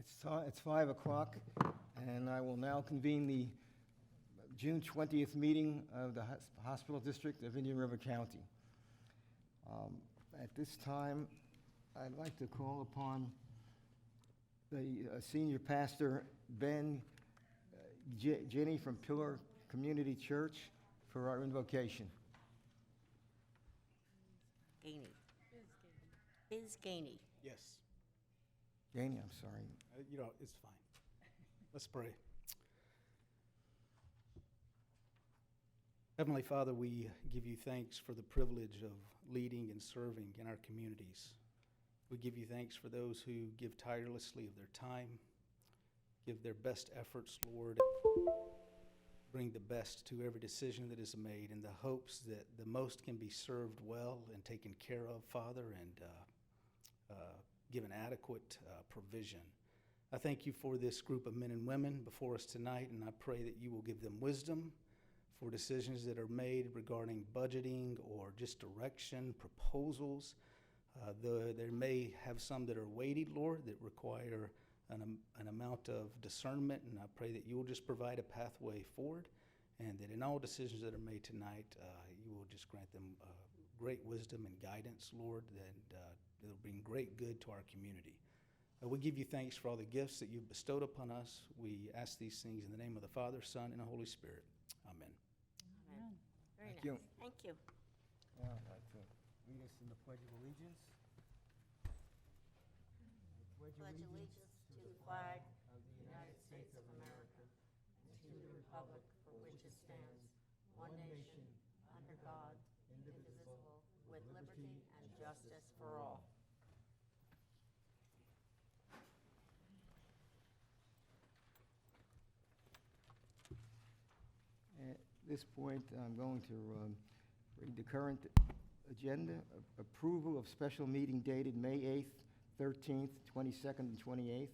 It's 5 o'clock, and I will now convene the June 20th meeting of the Hospital District of Indian River County. At this time, I'd like to call upon the senior pastor, Ben Ginny from Pillar Community Church, for our invocation. Gainey. Biz Gainey. Yes. Gainey, I'm sorry. It's fine. Let's pray. Heavenly Father, we give you thanks for the privilege of leading and serving in our communities. We give you thanks for those who give tirelessly of their time, give their best efforts, Lord, bring the best to every decision that is made in the hopes that the most can be served well and taken care of, Father, and given adequate provision. I thank you for this group of men and women before us tonight, and I pray that you will give them wisdom for decisions that are made regarding budgeting or just direction, proposals. There may have some that are weighty, Lord, that require an amount of discernment, and I pray that you will just provide a pathway forward, and that in all decisions that are made tonight, you will just grant them great wisdom and guidance, Lord, and it'll bring great good to our community. We give you thanks for all the gifts that you've bestowed upon us. We ask these things in the name of the Father, Son, and the Holy Spirit. Amen. Amen. Very Thank nice. you. Thank you. Now, I'd like to lead us in the Pledge of Allegiance. Pledge allegiance to the flag of the United States of America and to the republic for which it stands, one nation, under God, indivisible, with liberty and justice for all. At this point, I'm going to read the current agenda. Approval of special meeting dated May 8th, 13th, 22nd, and 28th.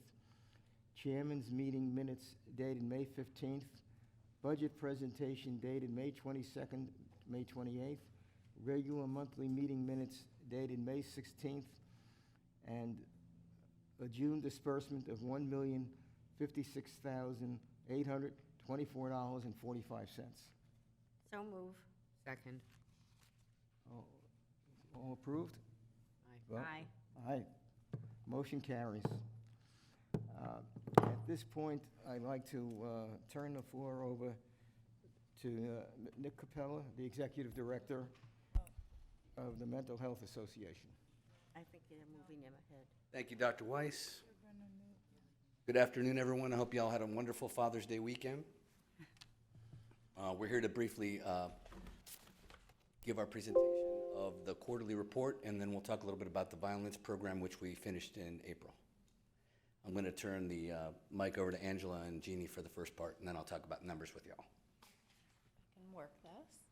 Chairman's meeting minutes dated May 15th. Budget presentation dated May 22nd, May 28th. Regular monthly meeting minutes dated May 16th. And a June disbursement of $1,056,824.45. So move. Second. All approved? Vote. Aye. Aye. Motion carries. At this point, I'd like to turn the floor over to Nick Capella, the Executive Director of the Mental Health Association. I think you're moving him ahead. Thank you, Dr. Weiss. Good afternoon, everyone. I hope you all had a wonderful Father's Day weekend. We're here to briefly give our presentation of the quarterly report, and then we'll talk a little bit about the violence program, which we finished in April. I'm going to turn the mic over to Angela and Jeannie for the first part, and then I'll talk about numbers with y'all. Can work this.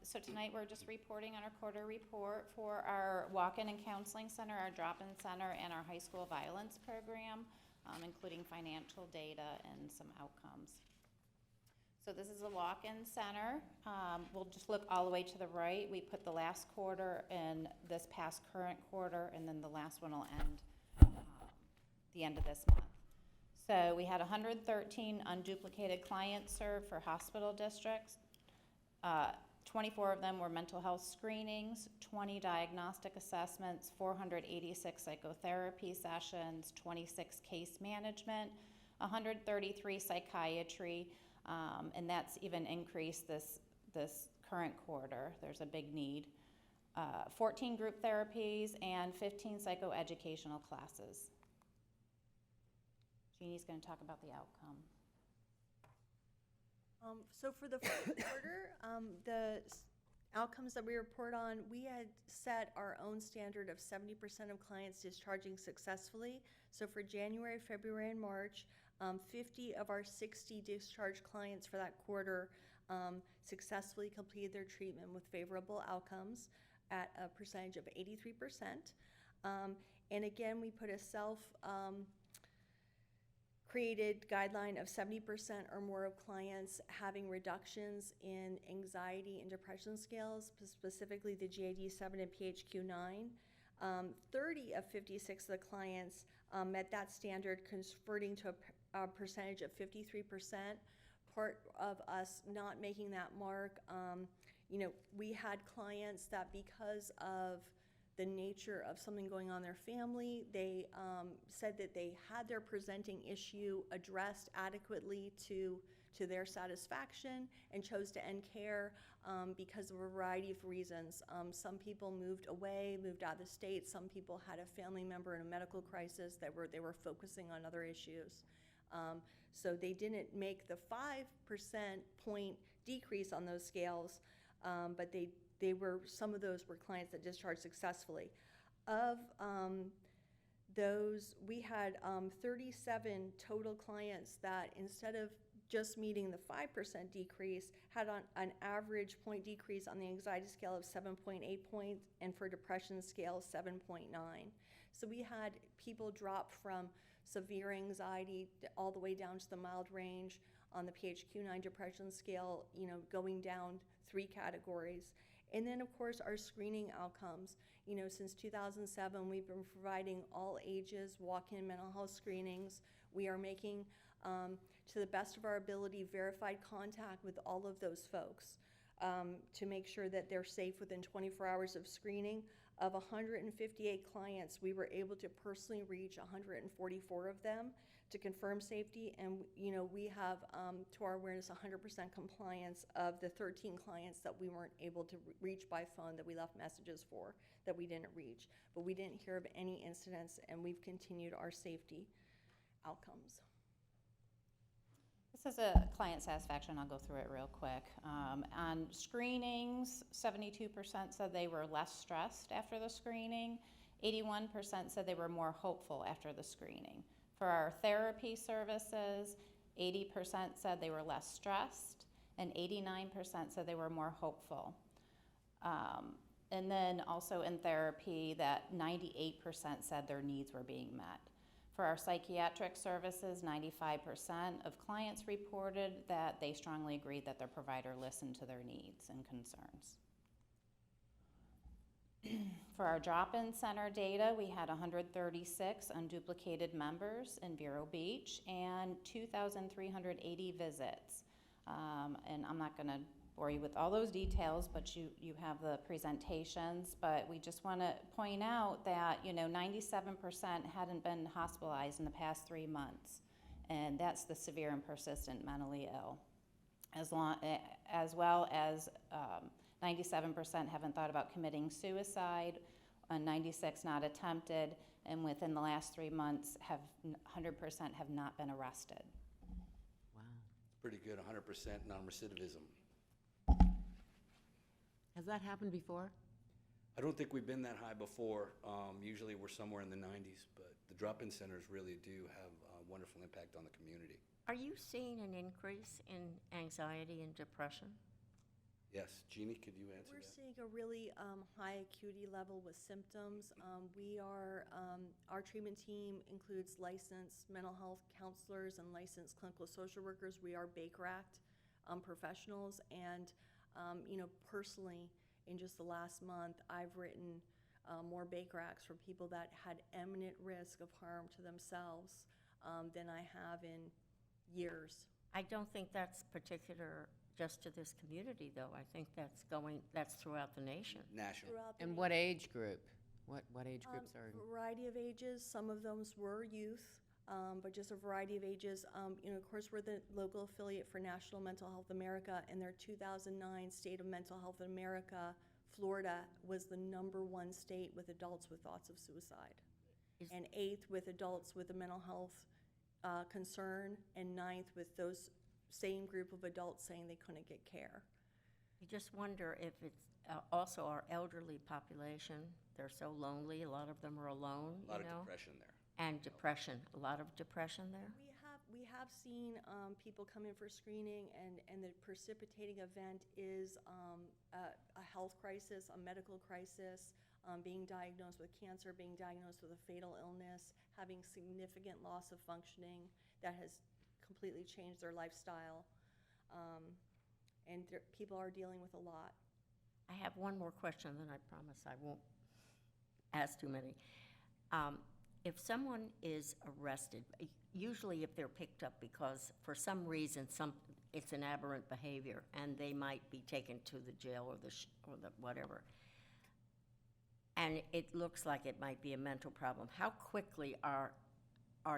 So tonight we're just reporting on our quarter report for our walk-in and counseling center, our drop-in center, and our high school violence program, including financial data and some outcomes. So this is a walk-in center. We'll just look all the way to the right. We put the last quarter and this past current quarter, and then the last one will end the end of this month. So we had 113 unduplicated clients served for hospital districts. 24 of them were mental health screenings, 20 diagnostic assessments, 486 psychotherapy sessions, 26 case management, 133 psychiatry, and that's even increased this current quarter. There's a big need. 14 group therapies and 15 psychoeducational classes. Jeannie's going to talk about the outcome. So for the fourth quarter, the outcomes that we report on, we had set our own standard of 70% of clients discharging successfully. So for January, February, and March, 50 of our 60 discharged clients for that quarter successfully completed their treatment with favorable outcomes at a percentage of 83%. And again, we put a created guideline of 70% or more of clients having reductions in anxiety and depression scales, specifically the GAD-7 and PHQ-9. 30 of 56 of the clients met that standard, converting to a percentage of 53%. Part of us not making that mark, we had clients that because of the nature of something going on in their family, they said that they had their presenting issue addressed adequately to their satisfaction and chose to end care because of a variety of reasons. Some people moved away, moved out of the state. Some people had a family member in a medical crisis that they were focusing on other issues. So they didn't make the 5% point decrease on those scales, but some of those were clients that discharged successfully. Of those, we had 37 total clients that instead of just meeting the 5% decrease, had on an average point decrease on the anxiety scale of 7.8 points, and for depression scale, 7.9. So we had people drop from severe anxiety all the way down to the mild range on the PHQ-9 depression scale, going down 3 categories. And then, of course, our screening outcomes. Since 2007, we've been providing all ages walk-in mental health screenings. We are making, to the best of our ability, verified contact with all of those folks to make sure that they're safe within 24 hours of screening. Of 158 clients, we were able to personally reach 144 of them to confirm safety, and we have, to our awareness, 100% compliance of the 13 clients that we weren't able to reach by phone, that we left messages for, that we didn't reach. But we didn't hear of any incidents, and we've continued our safety outcomes. This is a client satisfaction. I'll go through it real quick. On screenings, 72% said they were less stressed after the screening. 81% said they were more hopeful after the screening. For our therapy services, 80% said they were less stressed, and 89% said they were more hopeful. And then also in therapy, that 98% said their needs were being met. For our psychiatric services, 95% of clients reported that they strongly agreed that their provider listened to their needs and concerns. For our drop-in center data, we had 136 unduplicated members in Vero Beach and 2,380 visits. And I'm not going to bore you with all those details, but you have the presentations. But we just want to point out that 97% hadn't been hospitalized in the past 3 months, and that's the severe and persistent mentally ill. As well as 97% haven't thought about committing suicide, 96 not attempted, and within the last 3 months, 100% have not been arrested. Wow. Pretty good, 100% non-recidivism. Has that happened before? I don't think we've been that high before. Usually we're somewhere in the 90s, but the drop-in centers really do have a wonderful impact on the community. Are you seeing an increase in anxiety and depression? Yes, Jeannie, could you answer We're that? seeing a really high acuity level with symptoms. Our treatment team includes licensed mental health counselors and licensed clinical social workers. We are Baker Act professionals, and personally, in just the last month, I've written more Baker Acts for people that had imminent risk of harm to themselves than I have in years. I don't think that's particular just to this community, though. I think that's throughout the nation. National. Throughout the And what age group? What age groups are? Variety of ages. Some of those were youth, but just a variety of ages. Of course, we're the local affiliate for National Mental Health America, and their 2009 State of Mental Health in America, Florida was the #1 state with adults with thoughts of suicide, and 8th with adults with a mental health concern, and 9th with those same group of adults saying they couldn't get care. You just wonder if it's also our elderly population. They're so lonely. A lot of them are alone, A lot of depression there. And depression. A lot of depression there. We have seen people come in for screening, and the precipitating event is a health crisis, a medical crisis, being diagnosed with cancer, being diagnosed with a fatal illness, having significant loss of functioning that has completely changed their lifestyle, and people are dealing with a lot. I have one more question, then I promise I won't ask too many. If someone is arrested, usually if they're picked up because for some reason it's an aberrant behavior and they might be taken to the jail or the whatever, and it looks like it might be a mental problem, how quickly are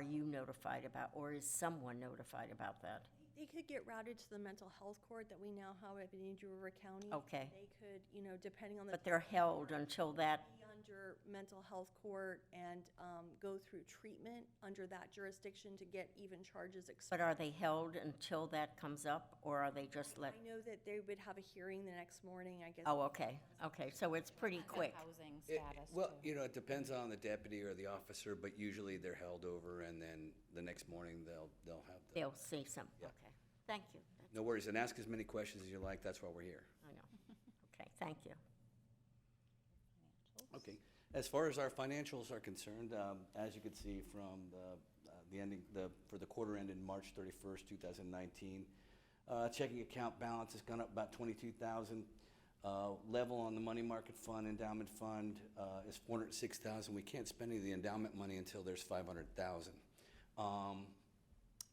you notified about, or is someone notified about that? They could get routed to the mental health court that we now have in Indian River County. Okay. They could, depending on the. But they're held until that, Be under mental health court and go through treatment under that jurisdiction to get even charges but accepted. are they held until that comes up, or are they just let? I know that they would have a hearing the next morning, I guess. Oh, okay, so it's pretty quick. Housing It- status, Well, too. it depends on the deputy or the officer, but usually they're held over, and then the next morning they'll have the, They'll see some, Yeah. okay. Thank you. no worries, and ask as many questions as you like, that's why we're here. I know. Okay, thank you. Okay. As far as our financials are concerned, as you can see from for the quarter ended March 31st, 2019, checking account balance has gone up about $22,000. Level on the money market fund, endowment fund is $406,000. We can't spend any of the endowment money until there's $500,000.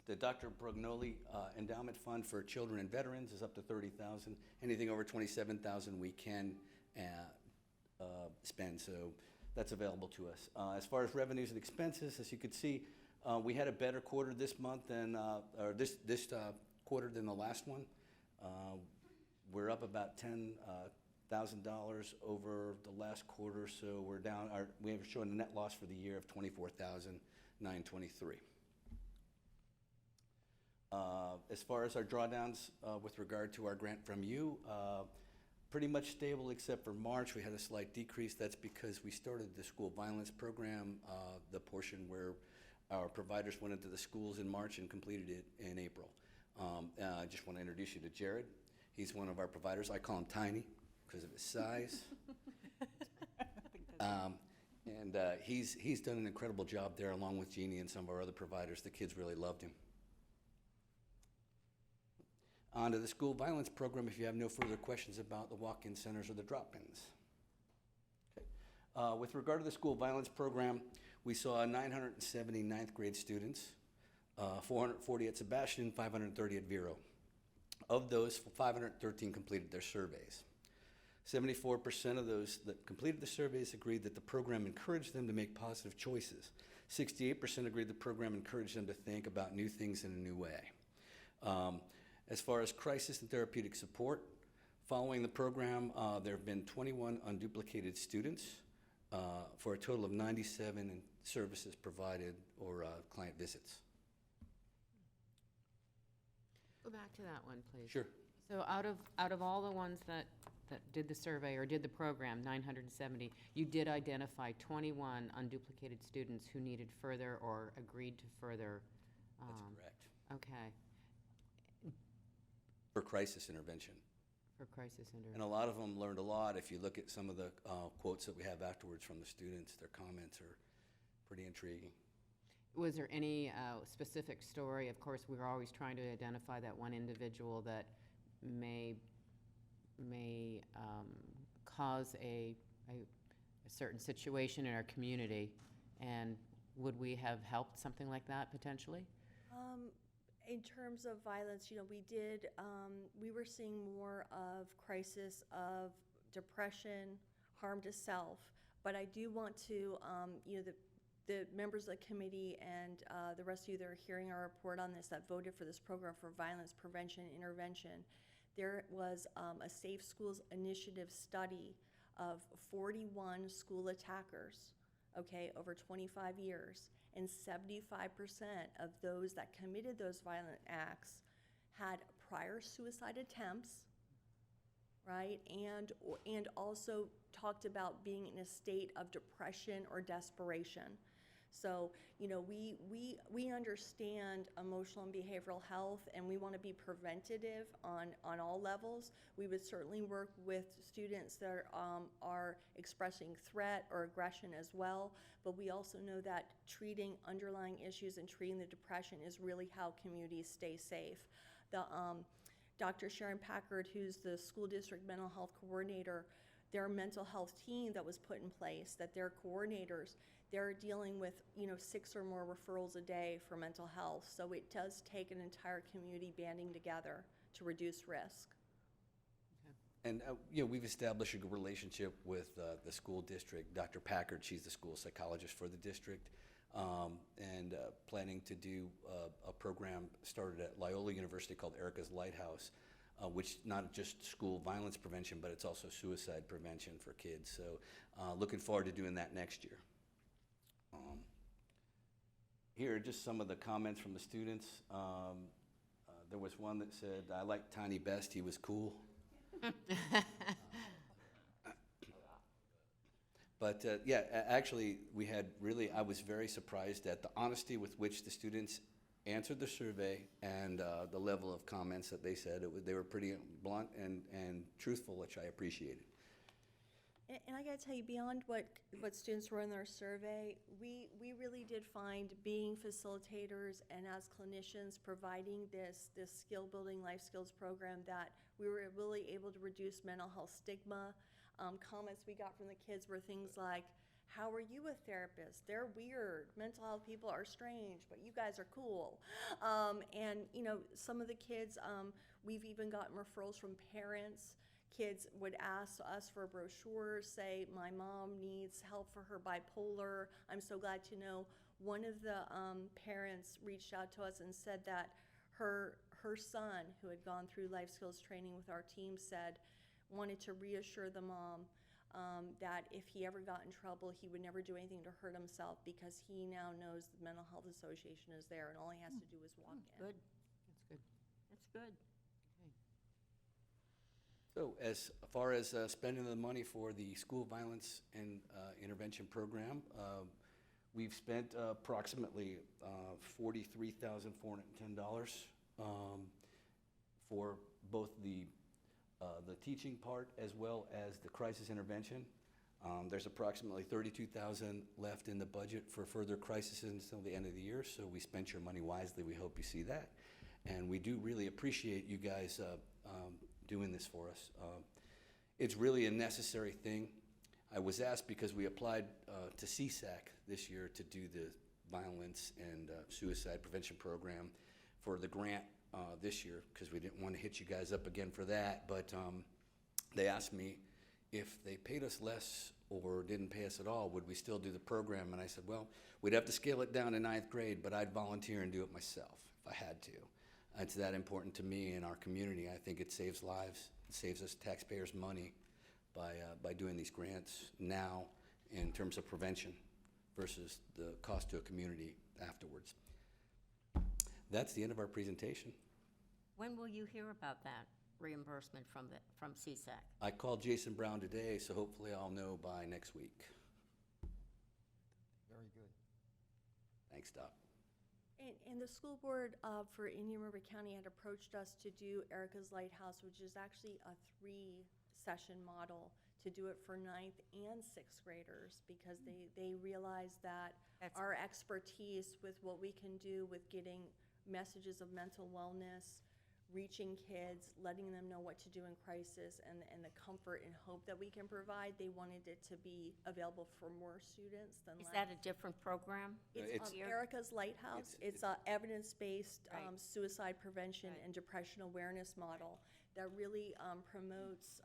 The Dr. Brugnoli Endowment Fund for Children and Veterans is up to $30,000. Anything over $27,000 we can spend, so that's available to us. As far as revenues and expenses, as you can see, we had a better quarter this month than, or this quarter than the last one. We're up about $10,000 over the last quarter, so we're down. We have shown a net loss for the year of $24,923. As far as our drawdowns with regard to our grant from you, pretty much stable except for March. We had a slight decrease. That's because we started the school violence program, the portion where our providers went into the schools in March and completed it in April. I just want to introduce you to Jared. He's one of our providers. I call him Tiny because of his size. He's done an incredible job there along with Jeannie and some of our other providers. The kids really loved him. On to the school violence program if you have no further questions about the walk-in centers or the drop-ins. Okay. With regard to the school violence program, we saw 970 ninth grade students, 440 at Sebastian, 530 at Vero. Of those, 513 completed their surveys. 74% of those that completed the surveys agreed that the program encouraged them to make positive choices. 68% agreed the program encouraged them to think about new things in a new way. As far as crisis and therapeutic support, following the program, there have been 21 unduplicated students for a total of 97 services provided or client visits. Go back to that one, please. Sure. So out of all the ones that did the survey or did the program, 970, you did identify 21 unduplicated students who needed further or agreed to further. That's correct. Okay, For crisis intervention. for crisis And intervention. a lot of them learned a lot. If you look at some of the quotes that we have afterwards from the students, their comments are pretty intriguing. Was there any specific story? Of course, we're always trying to identify that one individual that may cause a certain situation in our community, and would we have helped something like that potentially? In terms of violence, we were seeing more of crisis of depression, harm to self, but I do want to, the members of the committee and the rest of you that are hearing our report on this that voted for this program for violence prevention and intervention, there was a Safe Schools Initiative study of 41 school attackers, okay, over 25 years. And 75% of those that committed those violent acts had prior suicide attempts, right? And also talked about being in a state of depression or desperation. So, we understand emotional and behavioral health, and we want to be preventative on all levels. We would certainly work with students that are expressing threat or aggression as well, but we also know that treating underlying issues and treating the depression is really how communities stay safe. Dr. Sharon Packard, who's the school district mental health coordinator, their mental health team that was put in place, that their coordinators, they're dealing with, 6 or more referrals a day for mental health. So it does take an entire community banding together to reduce risk. And, we've established a good relationship with the school district. Dr. Packard, she's the school psychologist for the district, and planning to do a program started at Loyola University called Erica's Lighthouse, which not just school violence prevention, but it's also suicide prevention for kids. So looking forward to doing that next year. Here are just some of the comments from the students. There was one that said, "I liked Tiny best, he was cool." But actually, I was very surprised at the honesty with which the students answered the survey and the level of comments that they said. They were pretty blunt and truthful, which I appreciated. And I gotta tell you, beyond what students were in their survey, we really did find being facilitators and as clinicians providing this skill building life skills program that we were really able to reduce mental health stigma. Comments we got from the kids were things like, "How are you a therapist? They're weird. Mental health people are strange, but you guys are cool." And some of the kids, we've even gotten referrals from parents. Kids would ask us for brochures, say, "My mom needs help for her bipolar." I'm so glad to know one of the parents reached out to us and said that her son, who had gone through life skills training with our team, wanted to reassure the mom that if he ever got in trouble, he would never do anything to hurt himself because he now knows the Mental Health Association is there and all he has to do is walk in. Good, That's good. that's good. So as far as spending the money for the school violence and intervention program, we've spent approximately $43,410 for both the teaching part as well as the crisis intervention. There's approximately $32,000 left in the budget for further crises until the end of the year, so we spent your money wisely. We hope you see that. And we do really appreciate you guys doing this for us. It's really a necessary thing. I was asked because we applied to CSAC this year to do the violence and suicide prevention program for the grant this year because we didn't want to hit you guys up again for that. But they asked me if they paid us less or didn't pay us at all, would we still do the program? And I said, well, we'd have to scale it down to 9th grade, but I'd volunteer and do it myself if I had to. It's that important to me and our community. I think it saves lives. It saves us taxpayers money by doing these grants now in terms of prevention versus the cost to a community afterwards. That's the end of our presentation. When will you hear about that reimbursement from CSAC? I called Jason Brown today, so hopefully I'll know by next week. Very good. Thanks, Doc. And the school board for Indian River County had approached us to do Erica's Lighthouse, which is actually a 3-session model to do it for 9th and 6th graders because they realized that our expertise with what we can do with getting messages of mental wellness, reaching kids, letting them know what to do in crisis, and the comfort and hope that we can provide, they wanted it to be available for more students than Is less. that a different program? It's It's- Erica's Lighthouse. It's a evidence-based Right. suicide prevention Right. and depression awareness model that really promotes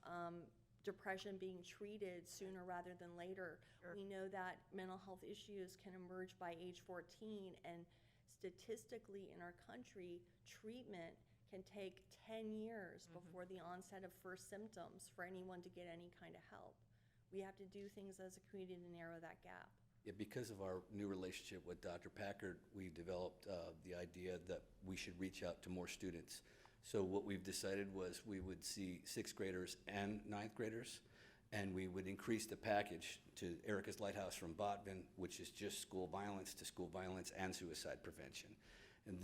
depression being treated sooner rather than later. Sure. We know that mental health issues can emerge by age 14, and statistically in our country, treatment can take 10 years before the onset of first symptoms for anyone to get any kind of help. We have to do things as a community to narrow that gap. Yeah, because of our new relationship with Dr. Packard, we developed the idea that we should reach out to more students. So what we've decided was we would see 6th graders and 9th graders, and we would increase the package to Erica's Lighthouse from Botvin, which is just school violence to school violence and suicide prevention. And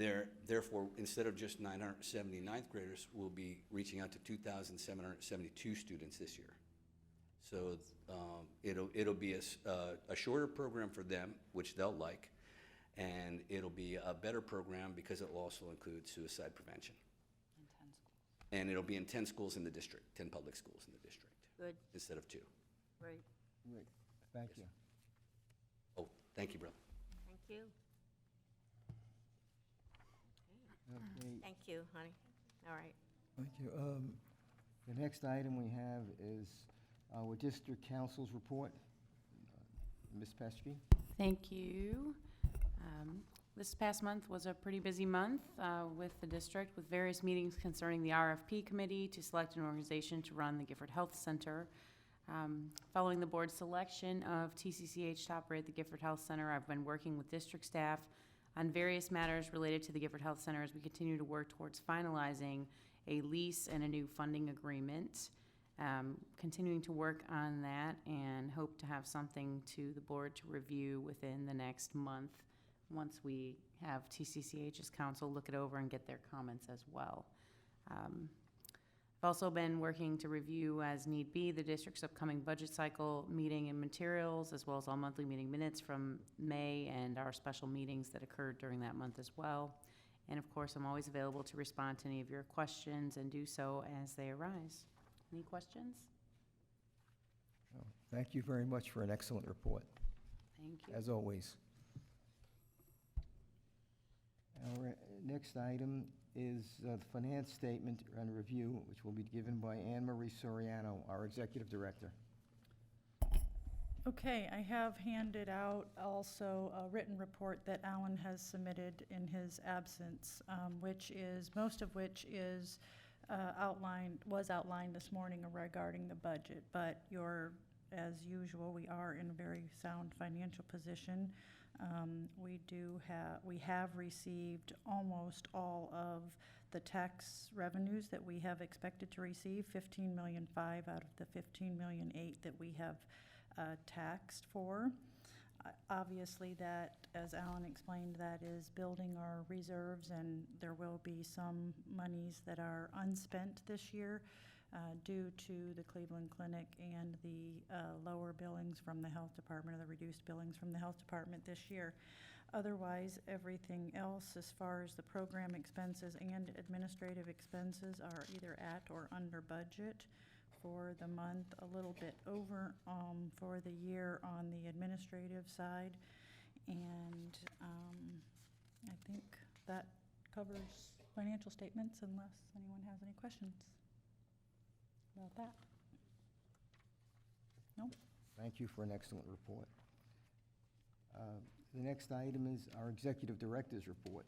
therefore, instead of just 970 9th graders, we'll be reaching out to 2,772 students this year. So it'll be a shorter program for them, which they'll like, and it'll be a better program because it will also include suicide prevention. In 10 schools. And it'll be in 10 schools in the district, 10 public schools in the district. Good, instead of 2. great. Great. Thank you. Oh, thank you, brother. Thank you. Okay, Thank you, honey. All right. thank you. The next item we have is our district council's report. Ms. Pesky? Thank you. This past month was a pretty busy month with the district, with various meetings concerning the RFP committee to select an organization to run the Gifford Health Center. Following the board's selection of TCCH to operate the Gifford Health Center, I've been working with district staff on various matters related to the Gifford Health Center as we continue to work towards finalizing a lease and a new funding agreement. Continuing to work on that and hope to have something to the board to review within the next month, once we have TCCH's council look it over and get their comments as well. I've also been working to review as need be the district's upcoming budget cycle meeting and materials, as well as all monthly meeting minutes from May and our special meetings that occurred during that month as well. And of course, I'm always available to respond to any of your questions and do so as they arise. Any questions? Oh, thank you very much for an excellent report, Thank you. as always. Our next item is the finance statement and review, which will be given by Anne Marie Soriano, our executive director. Okay, I have handed out also a written report that Alan has submitted in his absence, most of which is was outlined this morning regarding the budget. But as usual, we are in a very sound financial position. We have received almost all of the tax revenues that we have expected to receive, $15.5 million out of the $15.8 million that we have taxed for. Obviously, that, as Alan explained, that is building our reserves, and there will be some monies that are unspent this year due to the Cleveland Clinic and the lower billings from the health department, or the reduced billings from the health department this year. Otherwise, everything else, as far as the program expenses and administrative expenses, are either at or under budget. For the month, a little bit over for the year on the administrative side. And I think that covers financial statements, unless anyone has any questions about that. No? Thank you for an excellent report. The next item is our executive director's report.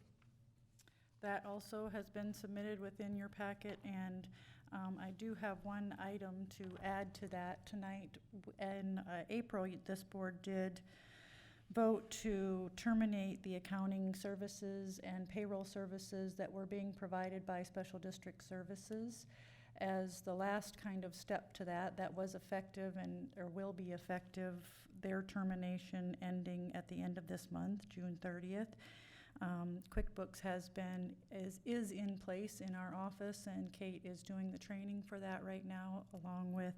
That also has been submitted within your packet, and I do have one item to add to that tonight. In April, this board did vote to terminate the accounting services and payroll services that were being provided by Special District Services. As the last kind of step to that was effective or will be effective, their termination ending at the end of this month, June 30th. QuickBooks is in place in our office, and Kate is doing the training for that right now, along with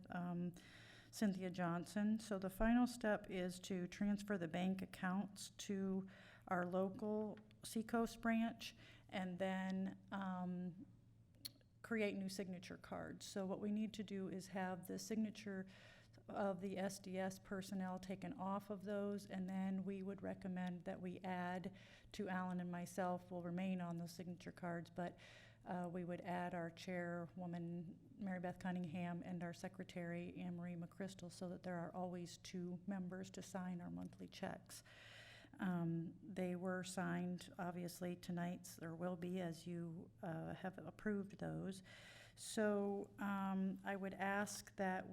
Cynthia Johnson. So the final step is to transfer the bank accounts to our local Seacoast branch, and then create new signature cards. So what we need to do is have the signature of the SDS personnel taken off of those, and then we would recommend that we add to Alan and myself, will remain on those signature cards, but we would add our chairwoman, Mary Beth Cunningham, and our secretary, Anne Marie McChrystal, so that there are always two members to sign our monthly checks. They were signed, obviously, tonight's, or will be, as you have approved those. So I would ask that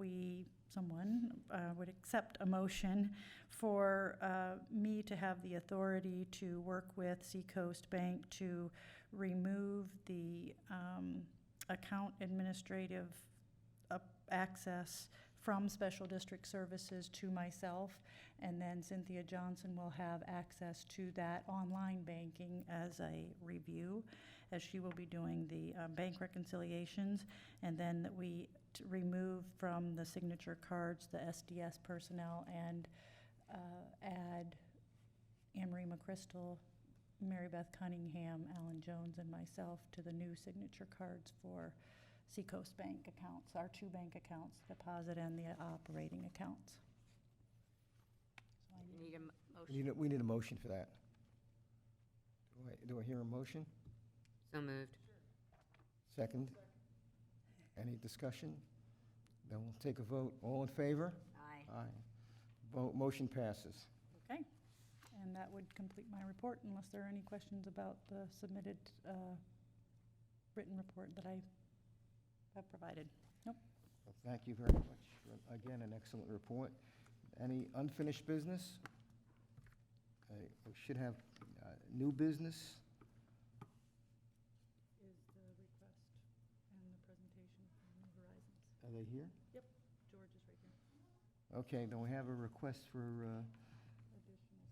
someone would accept a motion for me to have the authority to work with Seacoast Bank to remove the account administrative access from Special District Services to myself, and then Cynthia Johnson will have access to that online banking as a review, as she will be doing the bank reconciliations, and then that we remove from the signature cards the SDS personnel and add Anne Marie McChrystal, Mary Beth Cunningham, Alan Jones, and myself to the new signature cards for Seacoast Bank accounts, our two bank accounts, deposit and the operating accounts. So I You need a motion. We need a motion for that. Do I hear a motion? So moved. Second? Any discussion? Then we'll take a vote. All in favor? Aye. Aye. Vote, motion passes. Okay, and that would complete my report unless there are any questions about the submitted written report that I have provided. Nope. Well, thank you very much for, again, an excellent report. Any unfinished business? We should have new business. Is the request and the presentation from New Horizons. Are they here? Yep, George is right here. Okay, then we have a request for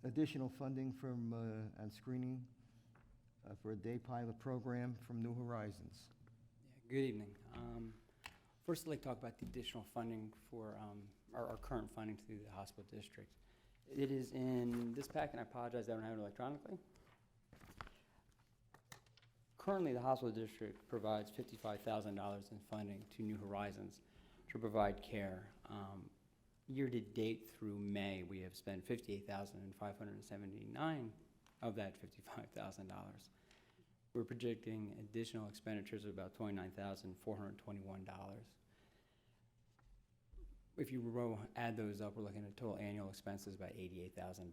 additional funding from, and screening for a day pilot program from New Horizons. Yeah, good evening. First, I'd like to talk about the additional funding for our current funding to the hospital district. It is in this pack, and I apologize I don't have it electronically. Currently, the hospital district provides $55,000 in funding to New Horizons to provide care. Year-to-date through May, we have spent $58,579 of that $55,000. We're projecting additional expenditures of about $29,421. If you add those up, we're looking at total annual expenses about $88,000.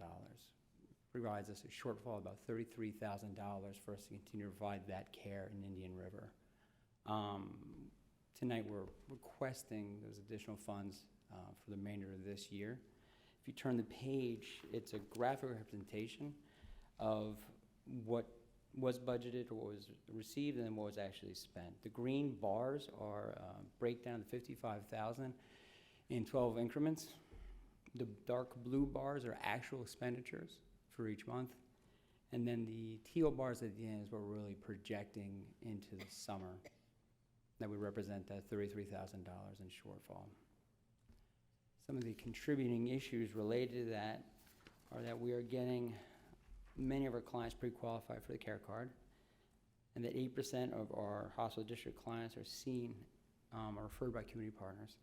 Provides us a shortfall of about $33,000 for us to continue to provide that care in Indian River. Tonight, we're requesting those additional funds for the remainder of this year. If you turn the page, it's a graphic representation of what was budgeted or what was received and then what was actually spent. The green bars are breakdown of the $55,000 in 12 increments. The dark blue bars are actual expenditures for each month. And then the teal bars at the end is what we're really projecting into the summer. That would represent that $33,000 in shortfall. Some of the contributing issues related to that are that we are getting many of our clients pre-qualified for the care card, and that 8% of our hospital district clients are seen, are referred by community partners.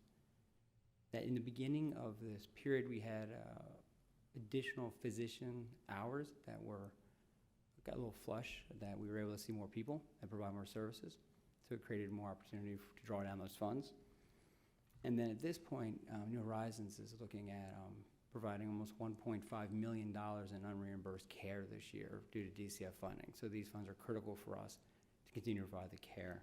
That in the beginning of this period, we had additional physician hours that got a little flush, that we were able to see more people and provide more services. So it created more opportunity to draw down those funds. And then at this point, New Horizons is looking at providing almost $1.5 million in unreimbursed care this year due to DCF funding. So these funds are critical for us to continue to provide the care.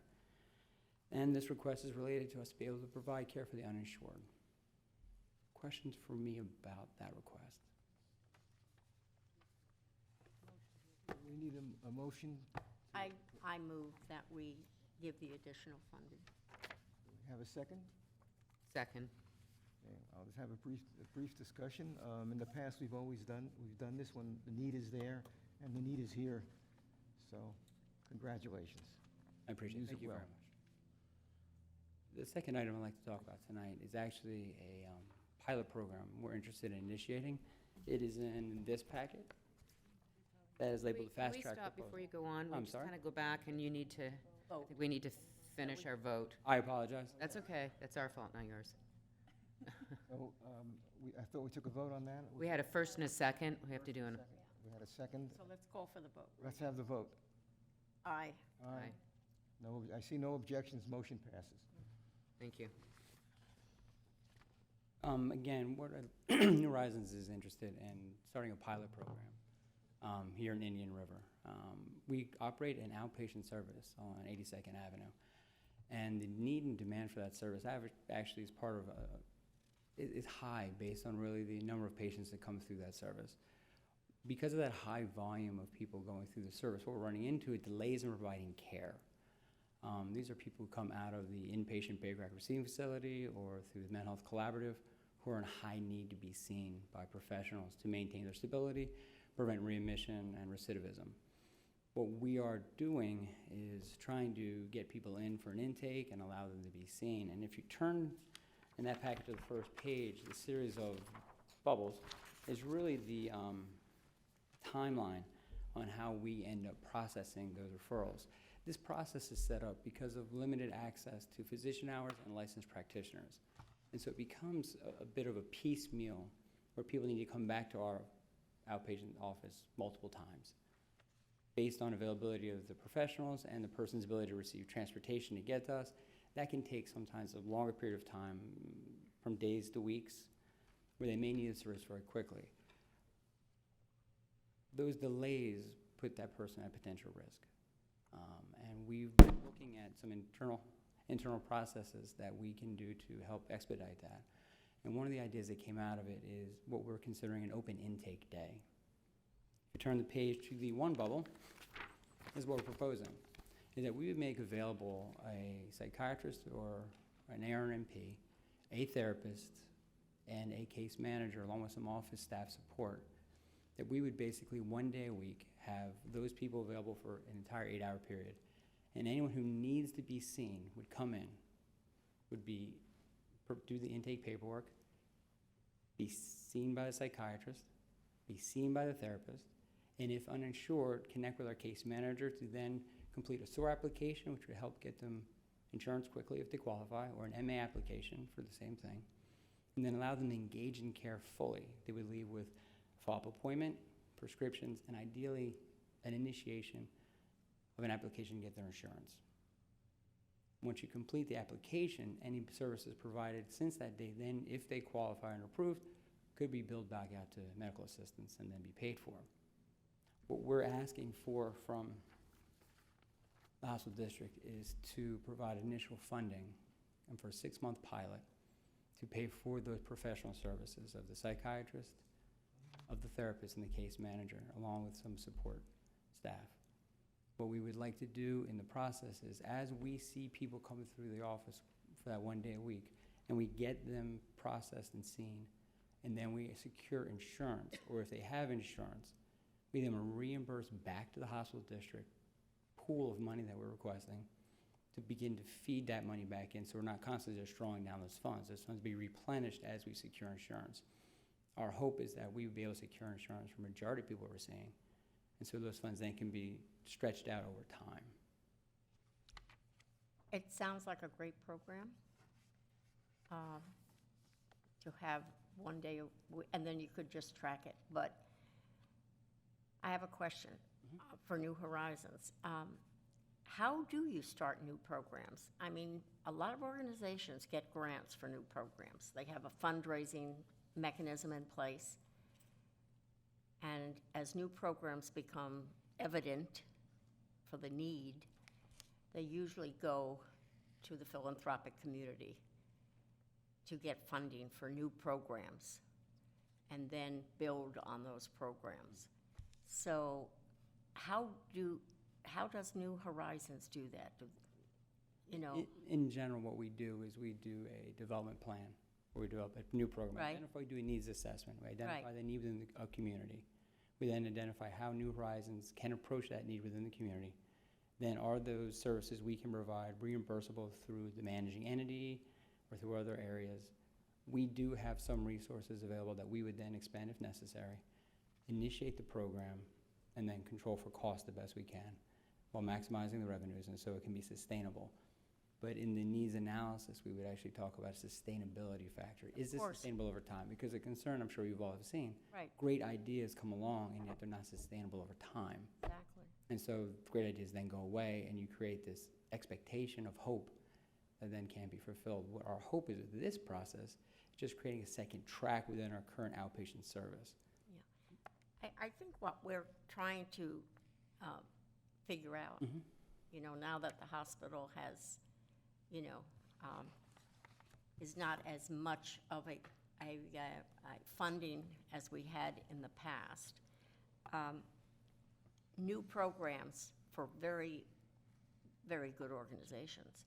And this request is related to us to be able to provide care for the uninsured. Questions for me about that request? We need a motion. I move that we give the additional funding. Have a second? Second. Okay, I'll just have a brief discussion. In the past, we've done this when the need is there, and the need is here. So, congratulations. I appreciate it. Use Thank it you well. very much. The second item I'd like to talk about tonight is actually a pilot program we're interested in initiating. It is in this packet. That is labeled the fast track Can we stop proposal. before you go on? I'm We just sorry? kind of go back, and you need to, I Vote. think we need to finish our vote. I apologize. That's okay. That's our fault, not yours. So, I thought we took a vote on that? We had a first and a second. We have to do an, We had a second. So let's call for the vote. Let's have the vote. Aye. Aye. No, I see no objections, motion passes. thank you. Again, what New Horizons is interested in starting a pilot program here in Indian River. We operate an outpatient service on 82nd Avenue, and the need and demand for that service actually is part of is high based on really the number of patients that come through that service. Because of that high volume of people going through the service, what we're running into is delays in providing care. These are people who come out of the inpatient Bay Crack Receiving Facility or through the Mental Health Collaborative who are in high need to be seen by professionals to maintain their stability, prevent readmission and recidivism. What we are doing is trying to get people in for an intake and allow them to be seen. And if you turn in that packet to the first page, the series of bubbles is really the timeline on how we end up processing those referrals. This process is set up because of limited access to physician hours and licensed practitioners. And so it becomes a bit of a piecemeal where people need to come back to our outpatient office multiple times based on availability of the professionals and the person's ability to receive transportation to get to us. That can take sometimes a longer period of time, from days to weeks, where they may need the service very quickly. Those delays put that person at potential risk. And we've been looking at some internal processes that we can do to help expedite that. And one of the ideas that came out of it is what we're considering an open intake day. If you turn the page to the one bubble, this is what we're proposing, is that we would make available a psychiatrist or an ARNP, a therapist, and a case manager, along with some office staff support, that we would basically 1 day a week have those people available for an entire 8-hour period. And anyone who needs to be seen would come in, would do the intake paperwork, be seen by the psychiatrist, be seen by the therapist, and if uninsured, connect with our case manager to then complete a SOAR application, which would help get them insurance quickly if they qualify, or an MA application for the same thing, and then allow them to engage in care fully. They would leave with a follow-up appointment, prescriptions, and ideally an initiation of an application to get their insurance. Once you complete the application, any services provided since that day, then if they qualify and are approved, could be billed back out to medical assistance and then be paid for. What we're asking for from the hospital district is to provide initial funding and for a 6-month pilot to pay for those professional services of the psychiatrist, of the therapist, and the case manager, along with some support staff. What we would like to do in the process is, as we see people coming through the office for that 1 day a week, and we get them processed and seen, and then we secure insurance, or if they have insurance, we then reimburse back to the hospital district pool of money that we're requesting to begin to feed that money back in, so we're not constantly just drawing down those funds. Those funds be replenished as we secure insurance. Our hope is that we would be able to secure insurance for the majority of people we're seeing, and so those funds then can be stretched out over time. It sounds like a great program to have 1 day, and then you could just track it. But I have a question for New Horizons. How do you start new programs? I mean, a lot of organizations get grants for new programs. They have a fundraising mechanism in place. And as new programs become evident for the need, they usually go to the philanthropic community to get funding for new programs and then build on those programs. So how does New Horizons do that? In general, what we do is we do a development plan, where we develop a new program. Right. We do a needs assessment. We identify the need within a community. We then identify how New Horizons can approach that need within the community. Then are those services we can provide reimbursable through the managing entity or through other areas? We do have some resources available that we would then expend if necessary, initiate the program, and then control for cost the best we can while maximizing the revenues, and so it can be sustainable. But in the needs analysis, we would actually talk about a sustainability factor. Is this sustainable over time? Because the concern, I'm sure you've all have seen, Right. great ideas come along and yet they're not sustainable over time. Exactly. And so great ideas then go away and you create this expectation of hope that then can't be fulfilled. What our hope is with this process is just creating a second track within our current outpatient service. I think what we're trying to figure out, now that the hospital has, is not as much of a funding as we had in the past. New programs for very, very good organizations,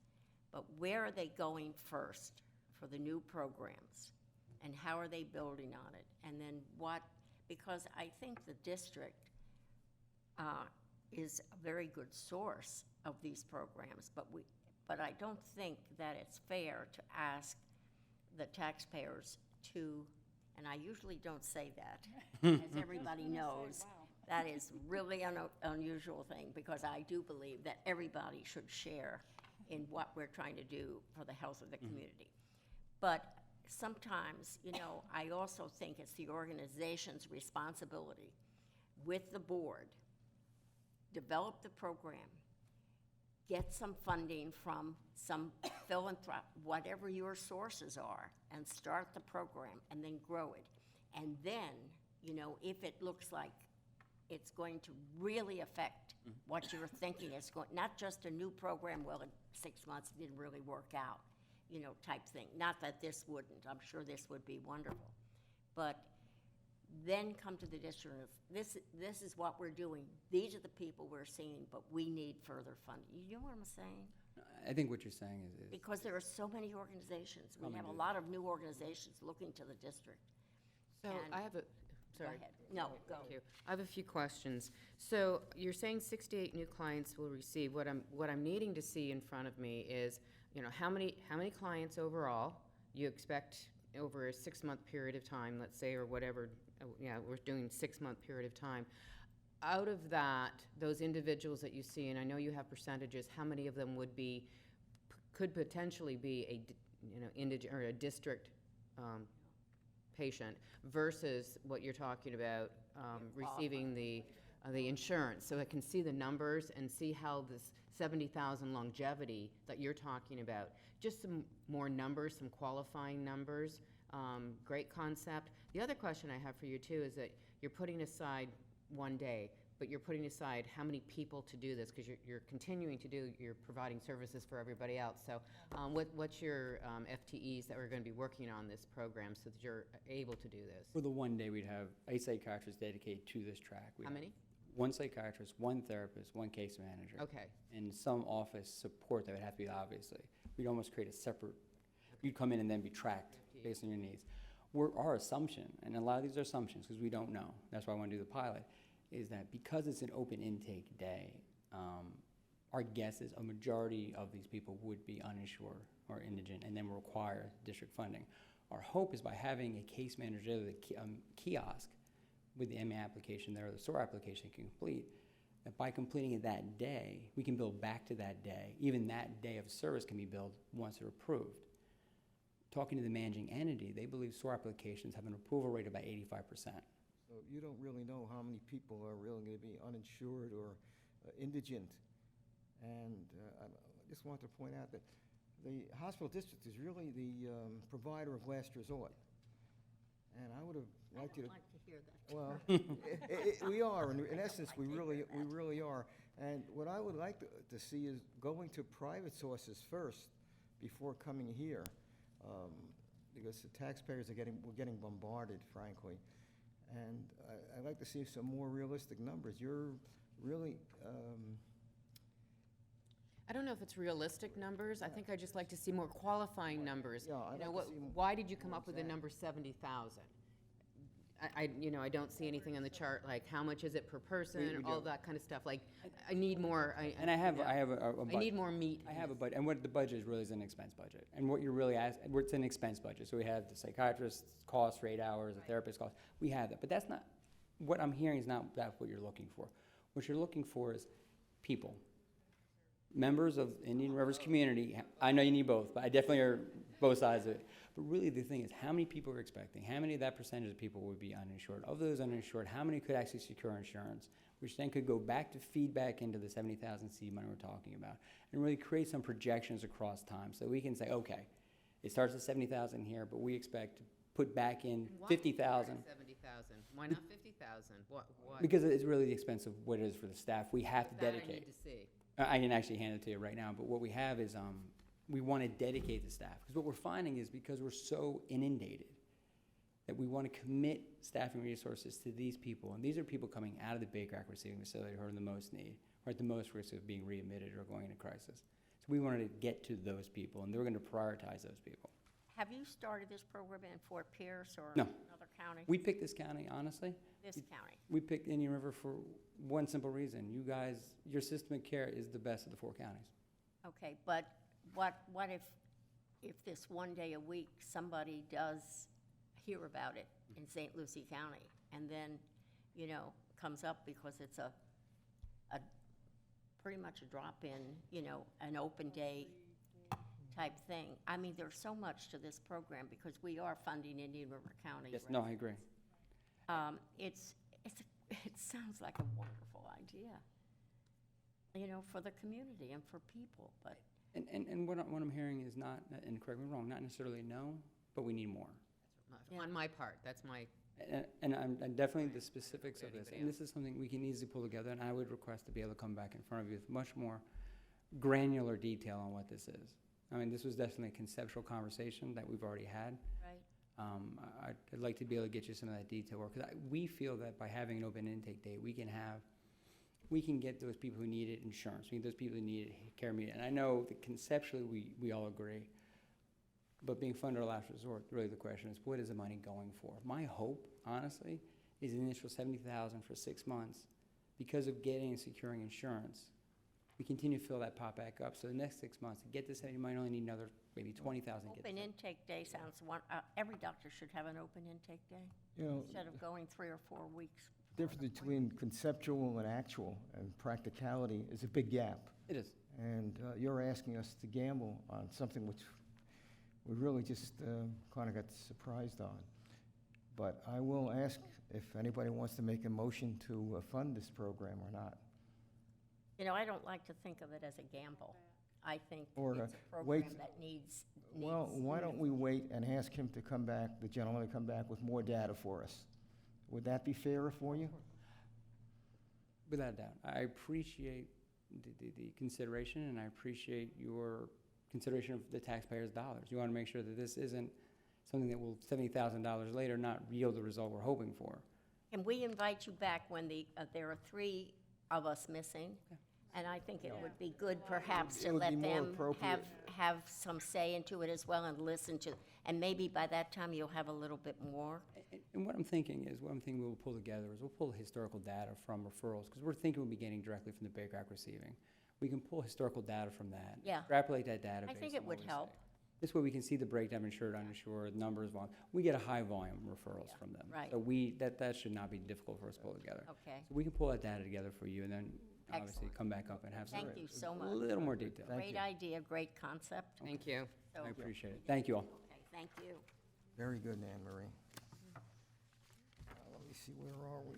but where are they going first for the new programs? And how are they building on it? And then what, because I think the district is a very good source of these programs, but I don't think that it's fair to ask the taxpayers to, and I usually don't say that, as everybody knows, That is really an unusual thing, because I do believe that everybody should share in what we're trying to do for the health of the community. But sometimes, you know, I also think it's the organization's responsibility with the board, develop the program, get some funding from some philanthropic, whatever your sources are, and start the program, and then grow it. And then, you know, if it looks like it's going to really affect what you're thinking is going, not just a new program, well, in 6 months didn't really work out, you know, type thing. Not that this wouldn't, I'm sure this would be wonderful. But then come to the district, this is what we're doing. These are the people we're seeing, but we need further funding. You know what I'm saying? I think what you're saying is Because there are so many organizations. We have a lot of new organizations looking to the district. So And- I have a, Go sorry. ahead. No, go. Thank you. I have a few questions. So you're saying 68 new clients will receive. What I'm needing to see in front of me is, you know, how many clients overall you expect over a 6-month period of time, let's say, or whatever. Yeah, we're doing 6-month period of time. Out of that, those individuals that you see, and I know you have percentages, how many of them would be, could potentially be a district patient versus what you're talking about, receiving the insurance? So I can see the numbers and see how this 70,000 longevity that you're talking about, just some more numbers, some qualifying numbers. Great concept. The other question I have for you too is that you're putting aside one day, but you're putting aside how many people to do this, because you're continuing to do, you're providing services for everybody else. So what's your FTEs that we're going to be working on this program so that you're able to do this? for the one day, we'd have 8 psychiatrists dedicated to this track. We'd How have many? 1 psychiatrist, 1 therapist, 1 case manager. Okay. And some office support that would have to be, obviously. We'd almost create a separate, you'd come in and then be tracked based on your needs. Our assumption, and a lot of these are assumptions because we don't know, that's why I want to do the pilot, is that because it's an open intake day, our guess is a majority of these people would be uninsured or indigent and then require district funding. Our hope is by having a case manager, the kiosk with the MA application there, or the SOAR application can complete, that by completing it that day, we can build back to that day. Even that day of service can be billed once they're approved. Talking to the managing entity, they believe SOAR applications have an approval rate of about 85%. So you don't really know how many people are really going to be uninsured or indigent. And I just want to point out that the hospital district is really the provider of last resort. And I would have I liked you don't to. like to hear that. Well, we are, in essence, we really are. And what I would like to see is going to private sources first before coming here, because the taxpayers we're getting bombarded, frankly. And I'd like to see some more realistic numbers. You're really, I don't know if it's realistic numbers. I think I'd just like to see more qualifying numbers. Yeah, I'd You know, like to see why did you come more up with the exact. number 70,000? I don't see anything on the chart, like how much is it per person, we all don't. that kind of stuff. Like, I need more, And I have a I need more meat. I have a budget, and what the budget is really is an expense budget. And what you're really asking, it's an expense budget. So we have the psychiatrist's cost for 8 hours, the therapist's cost. We have that, but that's not, what I'm hearing is not that what you're looking for. What you're looking for is people. Members of Indian Rivers community, I know you need both, but I definitely are both sides of it. But really the thing is, how many people are expecting? How many of that percentage of people would be uninsured? Of those uninsured, how many could actually secure insurance? Which then could go back to feedback into the 70,000 seed money we're talking about, and really create some projections across time. So we can say, okay, it starts at 70,000 here, but we expect to put back in Why 50,000. 70,000. Why not 50,000? What? Because it's really the expense of what it is for the staff. We have to That I dedicate. need to see. I can actually hand it to you right now, but what we have is, we want to dedicate the staff. Because what we're finding is because we're so inundated, that we want to commit staffing resources to these people. And these are people coming out of the Baker Act receiving facility who are in the most need, or at the most risk of being readmitted or going into crisis. So we wanted to get to those people, and we're going to prioritize those people. Have you started this program in Fort Pierce or No. another county? We picked this county, honestly. This county. We picked Indian River for one simple reason. You guys, your system of care is the best of the 4 counties. Okay, but what if this one day a week, somebody does hear about it in St. Lucie County, and then, you know, comes up because it's a pretty much a drop-in, you know, an open day type thing. I mean, there's so much to this program because we are funding Indian River County. Yes, no, I agree. It sounds like a wonderful idea, you know, for the community and for people, but And what I'm hearing is not, and correct me if I'm wrong, not necessarily no, but we need more. On my part, that's my, And I'm definitely the specifics of this, Anybody and this is something we can easily pull together, and I would request to be able to come back in front of you with much more granular detail on what this is. I mean, this was definitely a conceptual conversation that we've already had. right. I'd like to be able to get you some of that detail work, because we feel that by having an open intake day, we can get those people who need it insurance, we get those people who need it care media. And I know that conceptually, we all agree, but being funded a last resort, really the question is, what is the money going for? My hope, honestly, is the initial $70,000 for 6 months. Because of getting and securing insurance, we continue to fill that pot back up. So the next 6 months, to get to 70, you might only need another maybe 20,000 to get to Open 70. intake day sounds every doctor should have an open intake day You know, instead of going 3 or 4 weeks. difference between conceptual and actual and practicality is a big gap. It is. And you're asking us to gamble on something which we really just kind of got surprised on. But I will ask if anybody wants to make a motion to fund this program or not. You know, I don't like to think of it as a gamble. I think Or, it's a wait- program that needs. Well, why don't we wait and ask him to come back, the gentleman to come back with more data for us? Would that be fairer for you? Without a doubt. I appreciate the consideration, and I appreciate your consideration of the taxpayers' dollars. You want to make sure that this isn't something that will, $70,000 later, not yield the result we're hoping for. Can we invite you back when there are 3 of us missing? And I think it would be good perhaps It to would be let more them appropriate. have some say into it as well and listen to, and maybe by that time you'll have a little bit more. And what I'm thinking we'll pull together is we'll pull historical data from referrals, because we're thinking we'll be getting directly from the Baker Act receiving. We can pull historical data from that. Yeah. Extrapolate that data I based think on it what would we help. say. This way we can see the breakdown, insured, uninsured, numbers, volume. We get a high volume referrals Yeah, from them. right. So that should not be difficult for us to pull together. Okay. So we can pull that data together for you, and then obviously Excellent. come back up and have some, Thank you so a much. little more detail. Thank Great you. idea, great concept. thank you. So- I appreciate it. Thank you all. Okay, thank you. Very good, Anne Marie. Let me see, where are we?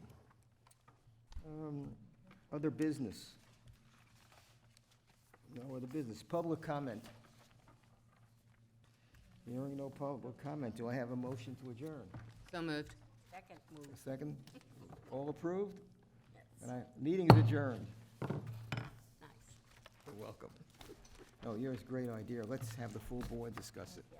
Other business? No other business. Public comment? Hearing no public comment, do I have a motion to adjourn? So moved. Second A move. second? All approved? Yes. And meeting is adjourned. Nice. You're welcome. No, yours, great idea. Let's have the full board discuss it. Yeah.